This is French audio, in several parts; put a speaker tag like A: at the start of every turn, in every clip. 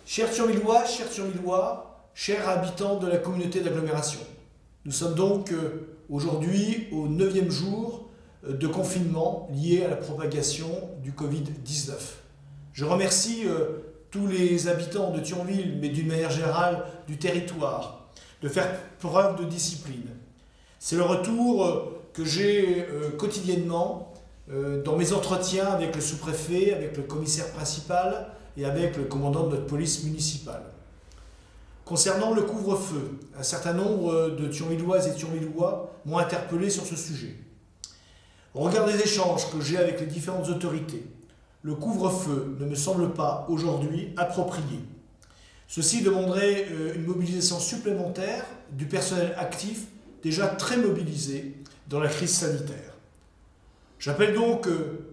A: Chers Thionvillois, chers habitants de la communauté d'agglomération, nous sommes donc aujourd'hui au 9e jour de confinement lié à la propagation du Covid-19. Je remercie tous les habitants de Thionville, mais d'une manière générale du territoire, de faire preuve de discipline. C'est le retour que j'ai quotidiennement dans mes entretiens avec le sous-préfet, avec le commissaire principal et avec le commandant de notre police municipale. Concernant le couvre-feu, un certain nombre de Thionvilloises et Thionvillois m'ont interpellé sur ce sujet. Au regard des échanges que j'ai avec les différentes autorités, le couvre-feu ne me semble pas aujourd'hui approprié. Ceci demanderait une mobilisation supplémentaire du personnel actif déjà très mobilisé dans la crise sanitaire. J'appelle donc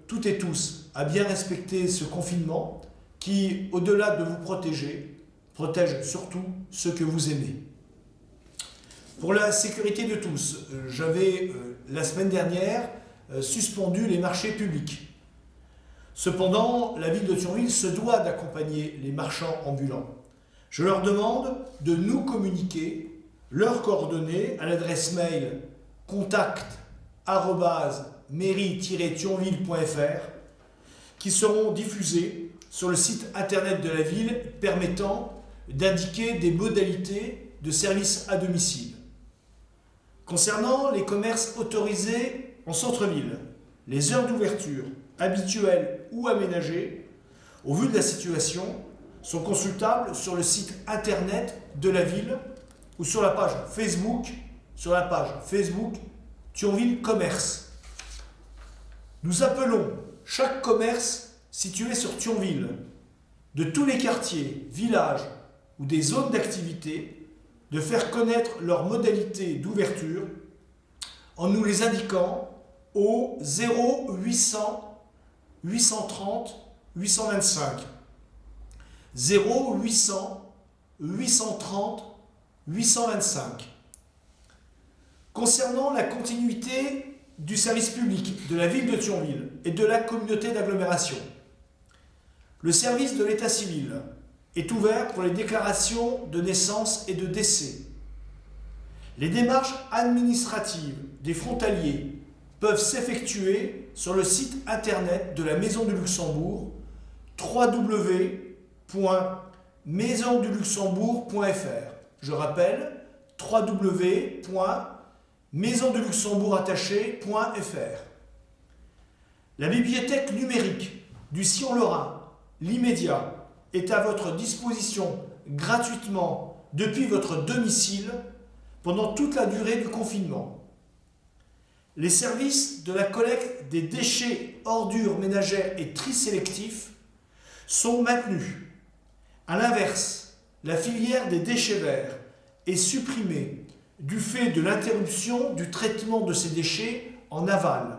A: toutes et tous à bien respecter ce confinement qui, au-delà de vous protéger, protège surtout ceux que vous aimez. Pour la sécurité de tous, j'avais la semaine dernière suspendu les marchés publics. Cependant, la ville de Thionville se doit d'accompagner les marchands ambulants. Je leur demande de nous communiquer leurs coordonnées à l'adresse mail contact@mairie-thionville.fr qui seront diffusées sur le site internet de la ville permettant d'indiquer des modalités de service à domicile. Concernant les commerces autorisés en centre-ville, les heures d'ouverture, habituelles ou aménagées, au vu de la situation, sont consultables sur le site internet de la ville ou sur la page Facebook Thionville Commerce. Nous appelons chaque commerce situé sur Thionville, de tous les quartiers, villages ou des zones d'activité, de faire connaître leurs modalités d'ouverture en nous les indiquant au 0800 830 825. 0800 830 825. Concernant la continuité du service public de la ville de Thionville et de la communauté d'agglomération, le service de l'état civil est ouvert pour les déclarations de naissance et de décès. Les démarches administratives des frontaliers peuvent s'effectuer sur le site internet de la Maison du Luxembourg, www.maisonduluxembourg.fr. Je rappelle, www.maisonduluxembourg.fr. La bibliothèque numérique du Sillon Lorrain, l'immédiat, est à votre disposition gratuitement depuis votre domicile pendant toute la durée du confinement. Les services de la collecte des déchets, ordures ménagères et tri sélectif sont maintenus. A l'inverse, la filière des déchets verts est supprimée du fait de l'interruption du traitement de ces déchets en aval.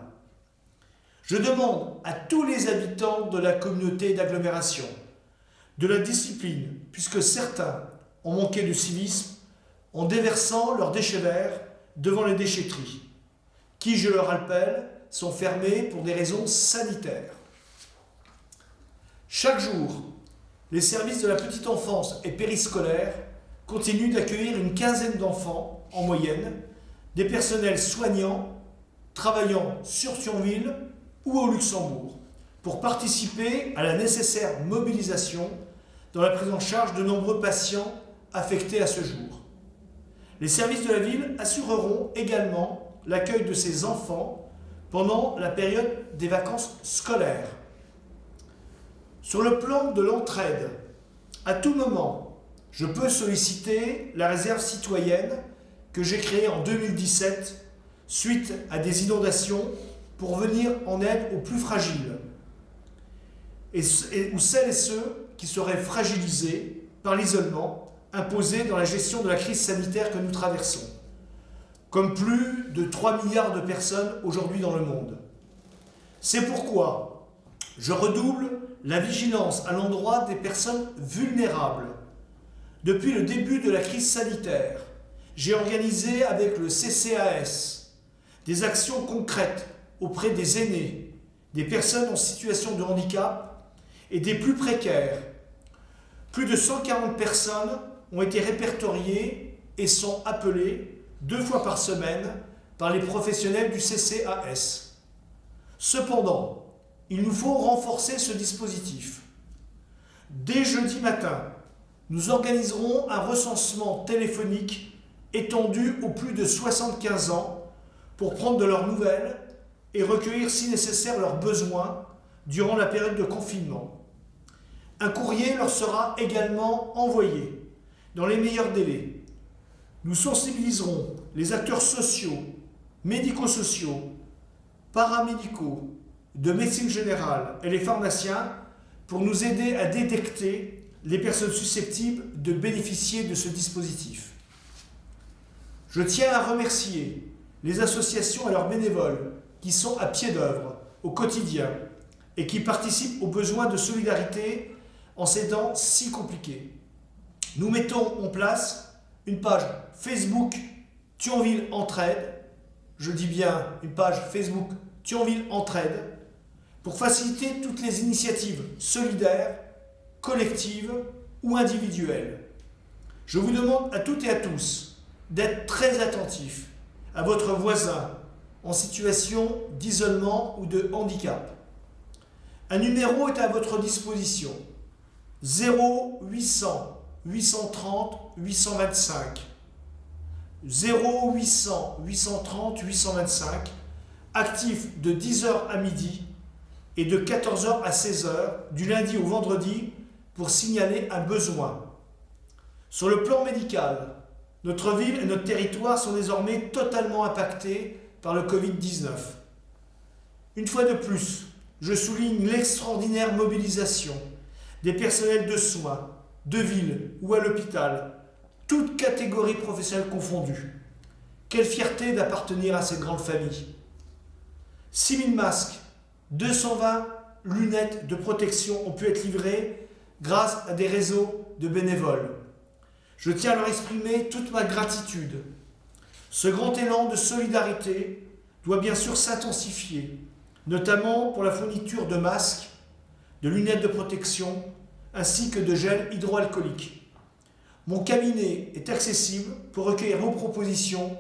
A: Je demande à tous les habitants de la communauté d'agglomération de la discipline, puisque certains ont manqué de civisme en déversant leurs déchets verts devant les déchetteries, qui, je le rappelle, sont fermées pour des raisons sanitaires. Chaque jour, les services de la petite enfance et périscolaire continuent d'accueillir une quinzaine d'enfants, en moyenne, des personnels soignants travaillant sur Thionville ou au Luxembourg, pour participer à la nécessaire mobilisation dans la prise en charge de nombreux patients affectés à ce jour. Les services de la ville assureront également l'accueil de ces enfants pendant la période des vacances scolaires. Sur le plan de l'entraide, à tout moment, je peux solliciter la réserve citoyenne que j'ai créée en 2017 suite à des inondations pour venir en aide aux plus fragiles ou celles et ceux qui seraient fragilisés par l'isolement imposé dans la gestion de la crise sanitaire que nous traversons, comme plus de 3 milliards de personnes aujourd'hui dans le monde. C'est pourquoi je redouble la vigilance à l'endroit des personnes vulnérables. Depuis le début de la crise sanitaire, j'ai organisé avec le CCAS des actions concrètes auprès des aînés, des personnes en situation de handicap et des plus précaires Plus de 140 personnes ont été répertoriées et sont appelées 2 fois par semaine par les professionnels du CCAS. Cependant, il nous faut renforcer ce dispositif. Dès jeudi matin, nous organiserons un recensement téléphonique étendu aux plus de 75 ans pour prendre de leurs nouvelles et recueillir si nécessaire leurs besoins durant la période de confinement. Un courrier leur sera également envoyé dans les meilleurs délais. Nous sensibiliserons les acteurs sociaux, médico-sociaux, paramédicaux, de médecine générale et les pharmaciens pour nous aider à détecter les personnes susceptibles de bénéficier de ce dispositif. Je tiens à remercier les associations et leurs bénévoles qui sont à pied d'œuvre au quotidien et qui participent aux besoins de solidarité en ces temps si compliqués. Nous mettons en place une page Facebook Thionville Entraide, je dis bien une page Facebook Thionville Entraide, pour faciliter toutes les initiatives solidaires, collectives ou individuelles. Je vous demande à toutes et à tous d'être très attentifs à votre voisin en situation d'isolement ou de handicap. Un numéro est à votre disposition, 0800 830 825, 0800 830 825, actif de 10h à midi et de 14h à 16h, du lundi au vendredi, pour signaler un besoin. Sur le plan médical, notre ville et notre territoire sont désormais totalement impactés par le Covid-19. Une fois de plus, je souligne l'extraordinaire mobilisation des personnels de soins, de ville ou à l'hôpital, toutes catégories professionnelles confondues. Quelle fierté d'appartenir à cette grande famille. 6 000 masques, 220 lunettes de protection ont pu être livrées grâce à des réseaux de bénévoles. Je tiens à leur exprimer toute ma gratitude. Ce grand élan de solidarité doit bien sûr s'intensifier, notamment pour la fourniture de masques, de lunettes de protection, ainsi que de gel hydroalcoolique. Mon cabinet est accessible pour recueillir vos propositions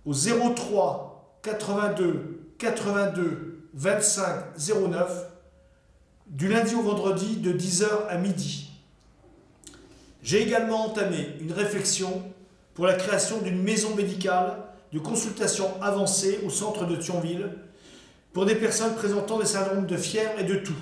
A: au 03 82 82 25 09 du lundi au vendredi de 10h à midi. J'ai également entamé une réflexion pour la création d'une maison médicale de consultation avancée au centre de Thionville pour des personnes présentant des syndromes de fièvre et de toux.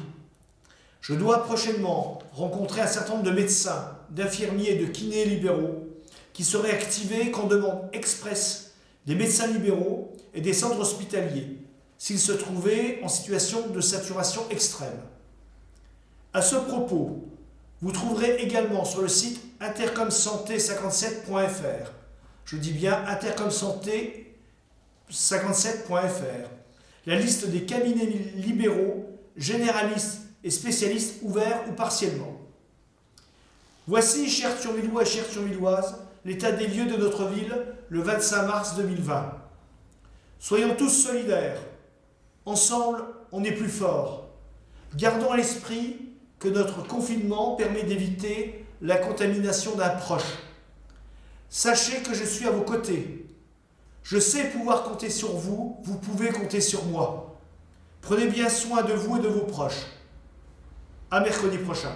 A: Je dois prochainement rencontrer un certain nombre de médecins, d'infirmiers et de kinés libéraux qui seraient activés qu'en demande express des médecins libéraux et des centres hospitaliers s'ils se trouvaient en situation de saturation extrême. À ce propos, vous trouverez également sur le site intercomsanté57.fr, je dis bien intercomsanté57.fr, la liste des cabinets libéraux, généralistes et spécialistes ouverts ou partiellement. Voici, chers Thionvillois et chères Thionvilloises, l'état des lieux de notre ville le 25 mars 2020. Soyons tous solidaires. Ensemble, on est plus fort. Gardons à l'esprit que notre confinement permet d'éviter la contamination d'un proche. Sachez que je suis à vos côtés. Je sais pouvoir compter sur vous, vous pouvez compter sur moi. Prenez bien soin de vous et de vos proches. À mercredi prochain.